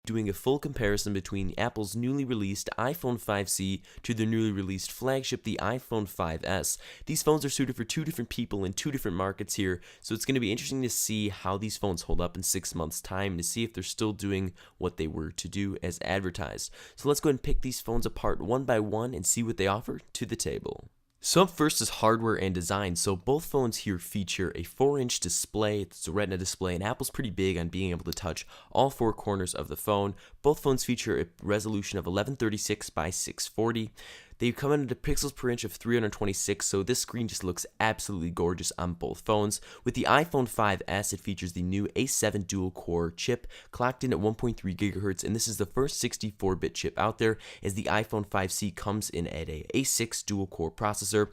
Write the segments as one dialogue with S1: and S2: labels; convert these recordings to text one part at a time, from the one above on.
S1: doing a full comparison between Apple's newly released iPhone 5C to their newly released flagship, the iPhone 5S. These phones are suited for two different people in two different markets here, so it's going to be interesting to see how these phones hold up in 6 months' time, to see if they're still doing what they were to do as advertised. So let's go ahead and pick these phones apart one by one and see what they offer to the table. So up first is hardware and design. So both phones here feature a 4-inch display. It's a Retina display, and Apple's pretty big on being able to touch all four corners of the phone. Both phones feature a resolution of 1136 by 640. They come in at pixels per inch of 326, so this screen just looks absolutely gorgeous on both phones. With the iPhone 5S, it features the new A7 dual-core chip, clocked in at 1.3 GHz, and this is the first 64-bit chip out there, as the iPhone 5C comes in at a A6 dual-core processor,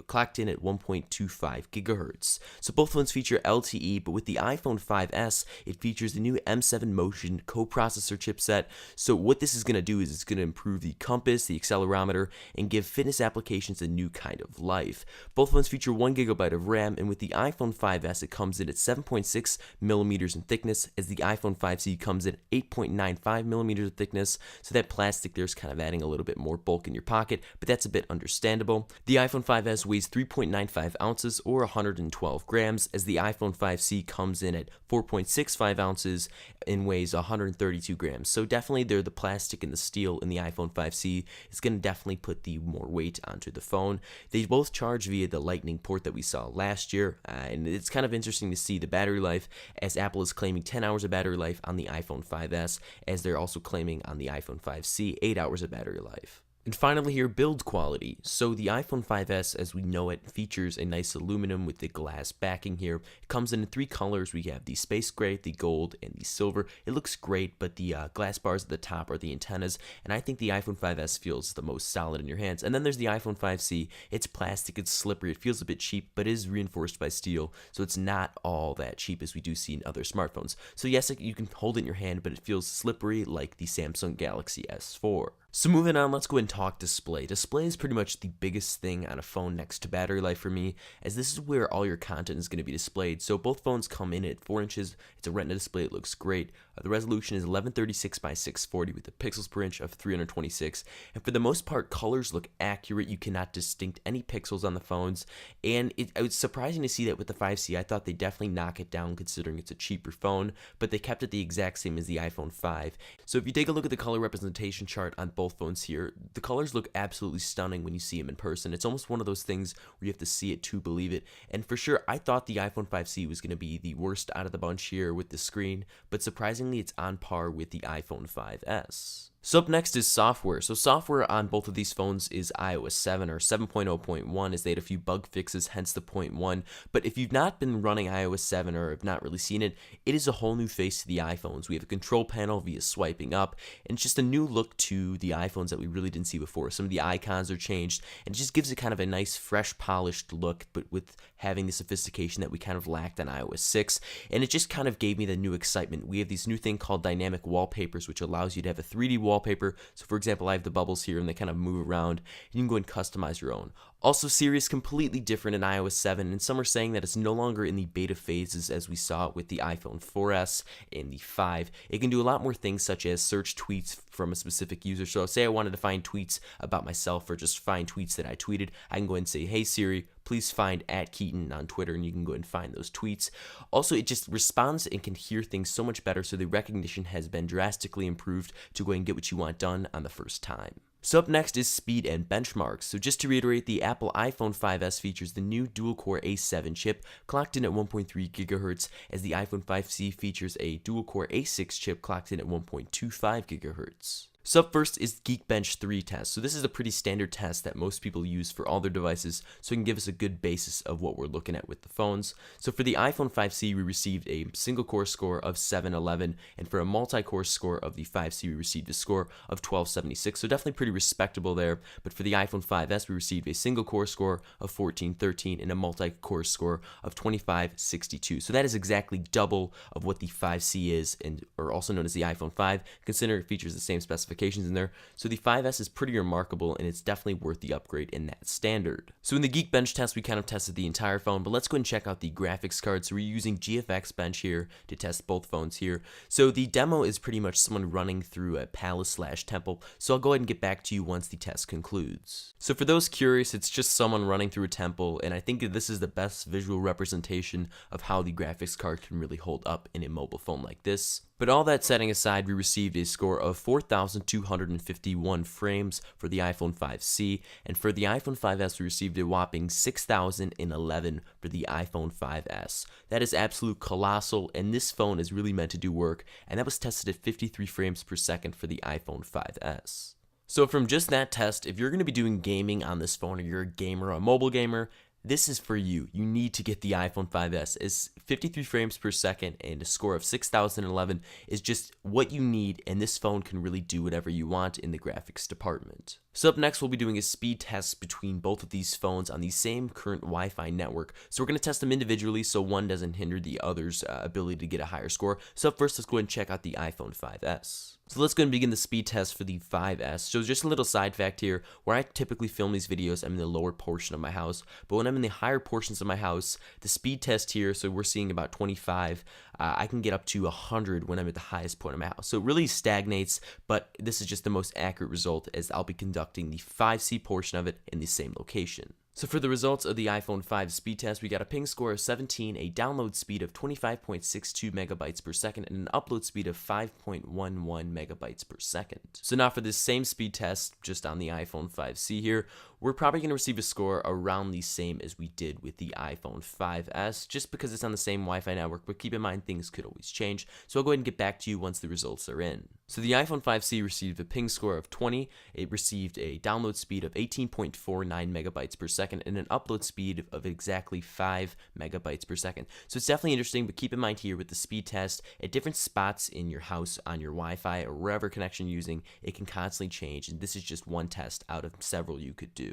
S1: clocked in at 1.25 GHz. So both phones feature LTE, but with the iPhone 5S, it features the new M7 Motion coprocessor chipset. So what this is going to do is it's going to improve the compass, the accelerometer, and give fitness applications a new kind of life. Both phones feature 1 GB of RAM, and with the iPhone 5S, it comes in at 7.6 millimeters in thickness, as the iPhone 5C comes in 8.95 millimeters of thickness, so that plastic there is kind of adding a little bit more bulk in your pocket, but that's a bit understandable. The iPhone 5S weighs 3.95 ounces or 112 grams, as the iPhone 5C comes in at 4.65 ounces and weighs 132 grams. So definitely the plastic and the steel in the iPhone 5C is going to definitely put the more weight onto the phone. They both charge via the Lightning port that we saw last year, and it's kind of interesting to see the battery life, as Apple is claiming 10 hours of battery life on the iPhone 5S, as they're also claiming on the iPhone 5C 8 hours of battery life. And finally here, build quality. So the iPhone 5S, as we know it, features a nice aluminum with the glass backing here. It comes in 3 colors. We have the space gray, the gold, and the silver. It looks great, but the glass bars at the top are the antennas, and I think the iPhone 5S feels the most solid in your hands. And then there's the iPhone 5C. It's plastic, it's slippery, it feels a bit cheap, but is reinforced by steel, so it's not all that cheap as we do see in other smartphones. So yes, you can hold it in your hand, but it feels slippery like the Samsung Galaxy S4. So moving on, let's go ahead and talk display. Display is pretty much the biggest thing on a phone next to battery life for me, as this is where all your content is going to be displayed. So both phones come in at 4 inches. It's a Retina display. It looks great. The resolution is 1136 by 640 with the pixels per inch of 326. And for the most part, colors look accurate. You cannot distinct any pixels on the phones. And it was surprising to see that with the 5C. I thought they'd definitely knock it down considering it's a cheaper phone, but they kept it the exact same as the iPhone 5. So if you take a look at the color representation chart on both phones here, the colors look absolutely stunning when you see them in person. It's almost one of those things where you have to see it to believe it. And for sure, I thought the iPhone 5C was going to be the worst out of the bunch here with the screen, but surprisingly, it's on par with the iPhone 5S. So up next is software. So software on both of these phones is iOS 7 or 7.0.1, as they had a few bug fixes, hence the 0.1. But if you've not been running iOS 7 or have not really seen it, it is a whole new face to the iPhones. We have a control panel via swiping up, and it's just a new look to the iPhones that we really didn't see before. Some of the icons are changed, and it just gives it kind of a nice, fresh, polished look, but with having the sophistication that we kind of lacked on iOS 6. And it just kind of gave me the new excitement. We have this new thing called dynamic wallpapers, which allows you to have a 3D wallpaper. So for example, I have the bubbles here and they kind of move around, and you can go and customize your own. Also, Siri is completely different in iOS 7, and some are saying that it's no longer in the beta phases as we saw it with the iPhone 4S and the 5. It can do a lot more things such as search tweets from a specific user. So say I wanted to find tweets about myself or just find tweets that I tweeted, I can go ahead and say, hey Siri, please find @Keaton on Twitter, and you can go and find those tweets. Also, it just responds and can hear things so much better, so the recognition has been drastically improved to go and get what you want done on the first time. So up next is speed and benchmarks. So just to reiterate, the Apple iPhone 5S features the new dual-core A7 chip, clocked in at 1.3 GHz, as the iPhone 5C features a dual-core A6 chip, clocked in at 1.25 GHz. So up first is Geekbench 3 test. So this is a pretty standard test that most people use for all their devices, so it can give us a good basis of what we're looking at with the phones. So for the iPhone 5C, we received a single core score of 711, and for a multi-core score of the 5C, we received a score of 1276. So definitely pretty respectable there. But for the iPhone 5S, we received a single core score of 1413 and a multi-core score of 2562. So that is exactly double of what the 5C is, or also known as the iPhone 5, considering it features the same specifications specifications in there. So the 5S is pretty remarkable, and it's definitely worth the upgrade in that standard. So in the Geekbench test, we kind of tested the entire phone, but let's go and check out the graphics card. So we're using GFX Bench here to test both phones here. So the demo is pretty much someone running through a palace/temple. So I'll go ahead and get back to you once the test concludes. So for those curious, it's just someone running through a temple, and I think that this is the best visual representation of how the graphics card can really hold up in a mobile phone like this. But all that setting aside, we received a score of 4,251 frames for the iPhone 5C, and for the iPhone 5S, we received a whopping 6,011 for the iPhone 5S. That is absolute colossal, and this phone is really meant to do work, and that was tested at 53 frames per second for the iPhone 5S. So from just that test, if you're going to be doing gaming on this phone, or you're a gamer, a mobile gamer, this is for you. You need to get the iPhone 5S. It's 53 frames per second and a score of 6,011 is just what you need, and this phone can really do whatever you want in the graphics department. So up next, we'll be doing a speed test between both of these phones on the same current Wi-Fi network. So we're going to test them individually so one doesn't hinder the other's ability to get a higher score. So up first, let's go ahead and check out the iPhone 5S. So let's go ahead and begin the speed test for the 5S. So just a little side fact here, where I typically film these videos, I'm in the lower portion of my house, but when I'm in the higher portions of my house, the speed test here, so we're seeing about 25, I can get up to 100 when I'm at the highest point of my house. So it really stagnates, but this is just the most accurate result as I'll be conducting the 5C portion of it in the same location. So for the results of the iPhone 5 speed test, we got a ping score of 17, a download speed of 25.62 megabytes per second, and an upload speed of 5.11 megabytes per second. So now for this same speed test, just on the iPhone 5C here, we're probably going to receive a score around the same as we did with the iPhone 5S, just because it's on the same Wi-Fi network, but keep in mind things could always change. So I'll go ahead and get back to you once the results are in. So the iPhone 5C received a ping score of 20, it received a download speed of 18.49 megabytes per second, and an upload speed of exactly 5 megabytes per second. So it's definitely interesting, but keep in mind here with the speed test, at different spots in your house, on your Wi-Fi, or wherever connection you're using, it can constantly change, and this is just one test out of several you could do.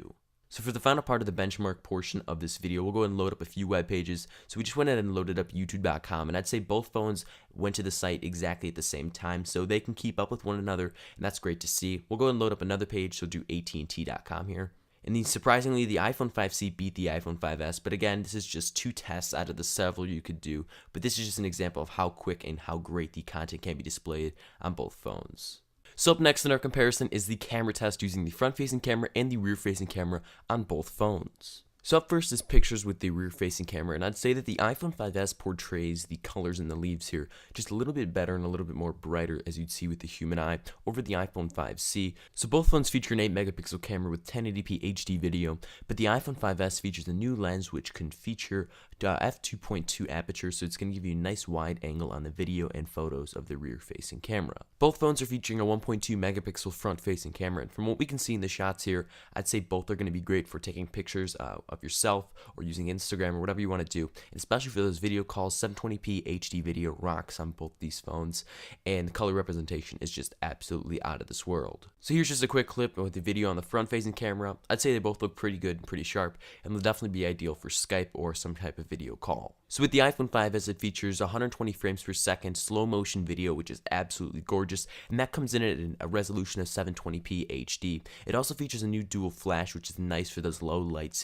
S1: So for the final part of the benchmark portion of this video, we'll go ahead and load up a few web pages. So we just went ahead and loaded up youtube.com, and I'd say both phones went to the site exactly at the same time, so they can keep up with one another, and that's great to see. We'll go ahead and load up another page, so do AT&T.com here. And then surprisingly, the iPhone 5C beat the iPhone 5S, but again, this is just two tests out of the several you could do, but this is just an example of how quick and how great the content can be displayed on both phones. So up next in our comparison is the camera test using the front-facing camera and the rear-facing camera on both phones. So up first is pictures with the rear-facing camera, and I'd say that the iPhone 5S portrays the colors in the leaves here just a little bit better and a little bit more brighter, as you'd see with the human eye, over the iPhone 5C. So both phones feature an 8-megapixel camera with 1080p HD video, but the iPhone 5S features a new lens which can feature f2.2 aperture, so it's going to give you a nice wide angle on the video and photos of the rear-facing camera. Both phones are featuring a 1.2 megapixel front-facing camera, and from what we can see in the shots here, I'd say both are going to be great for taking pictures of yourself or using Instagram or whatever you want to do, and especially for those video calls. 720p HD video rocks on both these phones, and the color representation is just absolutely out of this world. So here's just a quick clip with the video on the front-facing camera. I'd say they both look pretty good and pretty sharp, and they'll definitely be ideal for Skype or some type of video call. So with the iPhone 5S, it features 120 frames per second slow motion video, which is absolutely gorgeous, and that comes in at a resolution of 720p HD. It also features a new dual flash, which is nice for those low light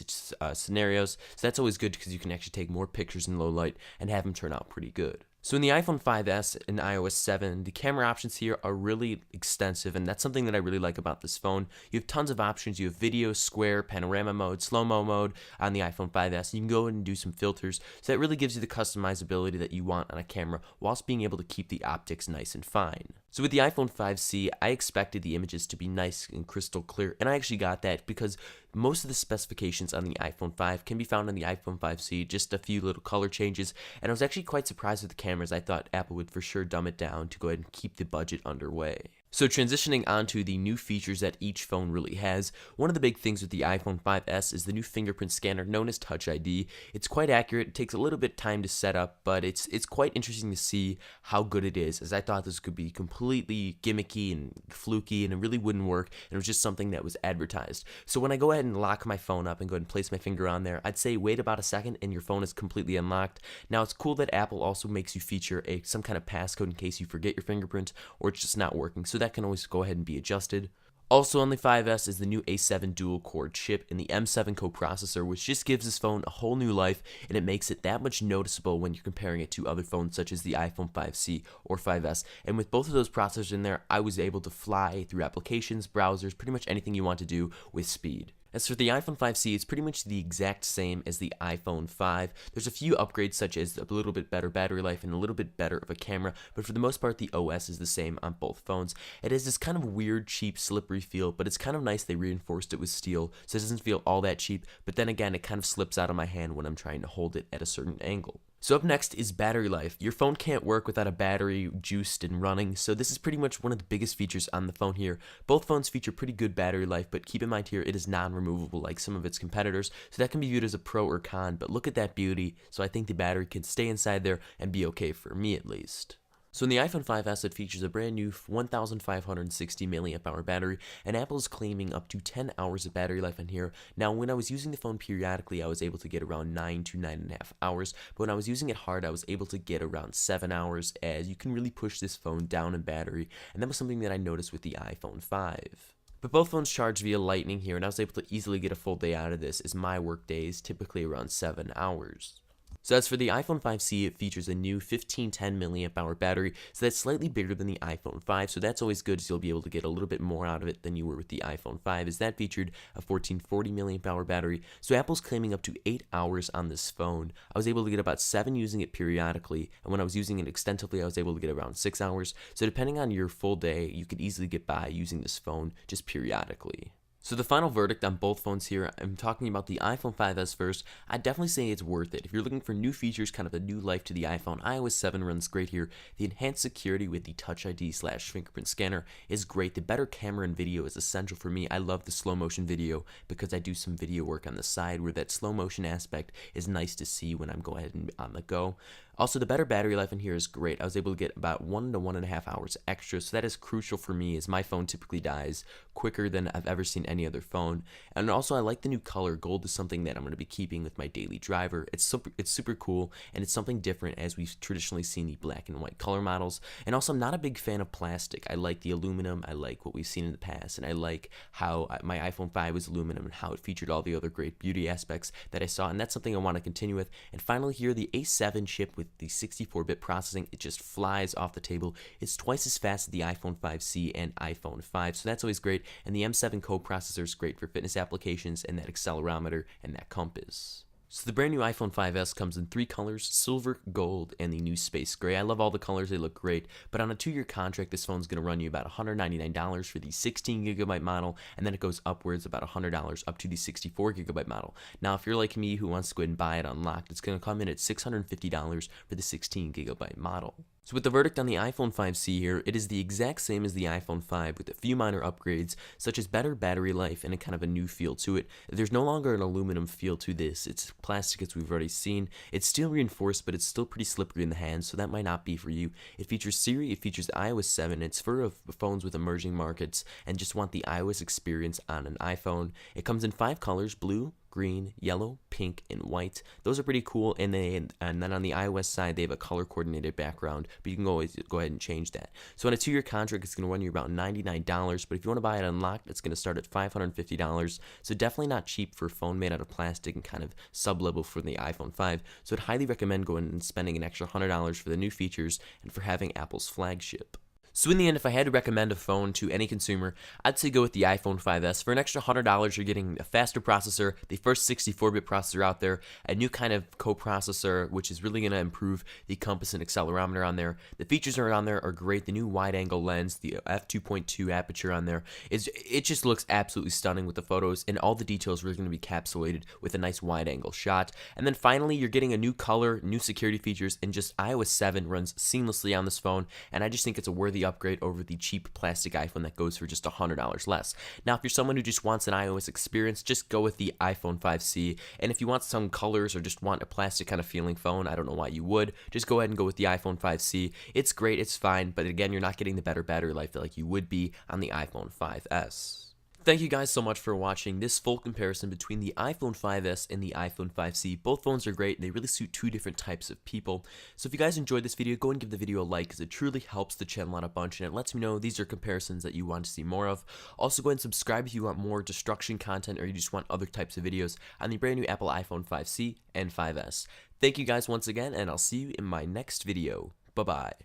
S1: scenarios, so that's always good because you can actually take more pictures in low light and have them turn out pretty good. So in the iPhone 5S and iOS 7, the camera options here are really extensive, and that's something that I really like about this phone. You have tons of options. You have video, square, panorama mode, slow-mo mode on the iPhone 5S. You can go in and do some filters, so that really gives you the customizability that you want on a camera whilst being able to keep the optics nice and fine. So with the iPhone 5C, I expected the images to be nice and crystal clear, and I actually got that because most of the specifications on the iPhone 5 can be found on the iPhone 5C, just a few little color changes, and I was actually quite surprised with the cameras. I thought Apple would for sure dumb it down to go ahead and keep the budget underway. So transitioning onto the new features that each phone really has, one of the big things with the iPhone 5S is the new fingerprint scanner known as Touch ID. It's quite accurate, it takes a little bit of time to set up, but it's quite interesting to see how good it is, as I thought this could be completely gimmicky and fluky and it really wouldn't work, and it was just something that was advertised. So when I go ahead and lock my phone up and go ahead and place my finger on there, I'd say wait about a second and your phone is completely unlocked. Now it's cool that Apple also makes you feature some kind of passcode in case you forget your fingerprint or it's just not working. So so that can always go ahead and be adjusted. Also on the 5S is the new A7 dual-core chip and the M7 coprocessor, which just gives this phone a whole new life, and it makes it that much noticeable when you're comparing it to other phones such as the iPhone 5C or 5S. And with both of those processors in there, I was able to fly through applications, browsers, pretty much anything you want to do with speed. As for the iPhone 5C, it's pretty much the exact same as the iPhone 5. There's a few upgrades such as a little bit better battery life and a little bit better of a camera, but for the most part the OS is the same on both phones. It has this kind of weird, cheap, slippery feel, but it's kind of nice they reinforced it with steel, so it doesn't feel all that cheap, but then again it kind of slips out of my hand when I'm trying to hold it at a certain angle. So up next is battery life. Your phone can't work without a battery juiced and running, so this is pretty much one of the biggest features on the phone here. Both phones feature pretty good battery life, but keep in mind here it is non-removable like some of its competitors, so that can be viewed as a pro or con, but look at that beauty, so I think the battery can stay inside there and be okay for me at least. So in the iPhone 5S, it features a brand new 1560 mAh battery, and Apple is claiming up to 10 hours of battery life in here. Now, when I was using the phone periodically, I was able to get around 9 to 9.5 hours, but when I was using it hard, I was able to get around 7 hours, as you can really push this phone down in battery, and that was something that I noticed with the iPhone 5. But both phones charge via Lightning here, and I was able to easily get a full day out of this, as my work day is typically around 7 hours. So as for the iPhone 5C, it features a new 1510 mAh battery, so that's slightly bigger than the iPhone 5, so that's always good, so you'll be able to get a little bit more out of it than you were with the iPhone 5, as that featured a 1440 mAh battery, so Apple's claiming up to 8 hours on this phone. I was able to get about 7 using it periodically, and when I was using it extensively, I was able to get around 6 hours, so depending on your full day, you could easily get by using this phone just periodically. So the final verdict on both phones here, I'm talking about the iPhone 5S first. I'd definitely say it's worth it. If you're looking for new features, kind of a new life to the iPhone, iOS 7 runs great here. The enhanced security with the Touch ID/fingerprint scanner is great. The better camera and video is essential for me. I love the slow motion video because I do some video work on the side where that slow motion aspect is nice to see when I'm going and on the go. Also, the better battery life in here is great. I was able to get about 1 to 1.5 hours extra, so that is crucial for me as my phone typically dies quicker than I've ever seen any other phone. And also, I like the new color. Gold is something that I'm going to be keeping with my daily driver. It's super cool, and it's something different as we've traditionally seen the black and white color models. And also, I'm not a big fan of plastic. I like the aluminum. I like what we've seen in the past, and I like how my iPhone 5 was aluminum and how it featured all the other great beauty aspects that I saw, and that's something I want to continue with. And finally here, the A7 chip with the 64-bit processing, it just flies off the table. It's twice as fast as the iPhone 5C and iPhone 5, so that's always great. And the M7 coprocessor is great for fitness applications and that accelerometer and that compass. So the brand new iPhone 5S comes in 3 colors, silver, gold, and the new space gray. I love all the colors, they look great, but on a 2-year contract, this phone's going to run you about $199 for the 16GB model, and then it goes upwards about $100 up to the 64GB model. Now, if you're like me who wants to go ahead and buy it unlocked, it's going to come in at $650 for the 16GB model. So with the verdict on the iPhone 5C here, it is the exact same as the iPhone 5 with a few minor upgrades, such as better battery life and a kind of a new feel to it. There's no longer an aluminum feel to this. It's plastic as we've already seen. It's steel reinforced, but it's still pretty slippery in the hands, so that might not be for you. It features Siri, it features iOS 7, it's for phones with emerging markets and just want the iOS experience on an iPhone. It comes in 5 colors, blue, green, yellow, pink, and white. Those are pretty cool, and then on the iOS side, they have a color-coordinated background, but you can always go ahead and change that. So on a 2-year contract, it's going to run you about $99, but if you want to buy it unlocked, it's going to start at $550, so definitely not cheap for a phone made out of plastic and kind of sub-level for the iPhone 5, so I'd highly recommend going and spending an extra $100 for the new features and for having Apple's flagship. So in the end, if I had to recommend a phone to any consumer, I'd say go with the iPhone 5S. For an extra $100, you're getting a faster processor, the first 64-bit processor out there, a new kind of coprocessor, which is really going to improve the compass and accelerometer on there. The features on there are great. The new wide-angle lens, the f2.2 aperture on there, it just looks absolutely stunning with the photos, and all the details are really going to be encapsulated with a nice wide-angle shot. And then finally, you're getting a new color, new security features, and just iOS 7 runs seamlessly on this phone, and I just think it's a worthy upgrade over the cheap plastic iPhone that goes for just $100 less. Now, if you're someone who just wants an iOS experience, just go with the iPhone 5C. And if you want some colors or just want a plastic kind of feeling phone, I don't know why you would, just go ahead and go with the iPhone 5C. It's great, it's fine, but again, you're not getting the better battery life that like you would be on the iPhone 5S. Thank you guys so much for watching this full comparison between the iPhone 5s and the iPhone 5C. Both phones are great. They really suit two different types of people. So if you guys enjoyed this video, go and give the video a like because it truly helps the channel out a bunch and it lets me know these are comparisons that you want to see more of. Also go ahead and subscribe if you want more destruction content or you just want other types of videos on the brand new Apple iPhone 5C and 5S. Thank you guys once again and I'll see you in my next video. Bye-bye.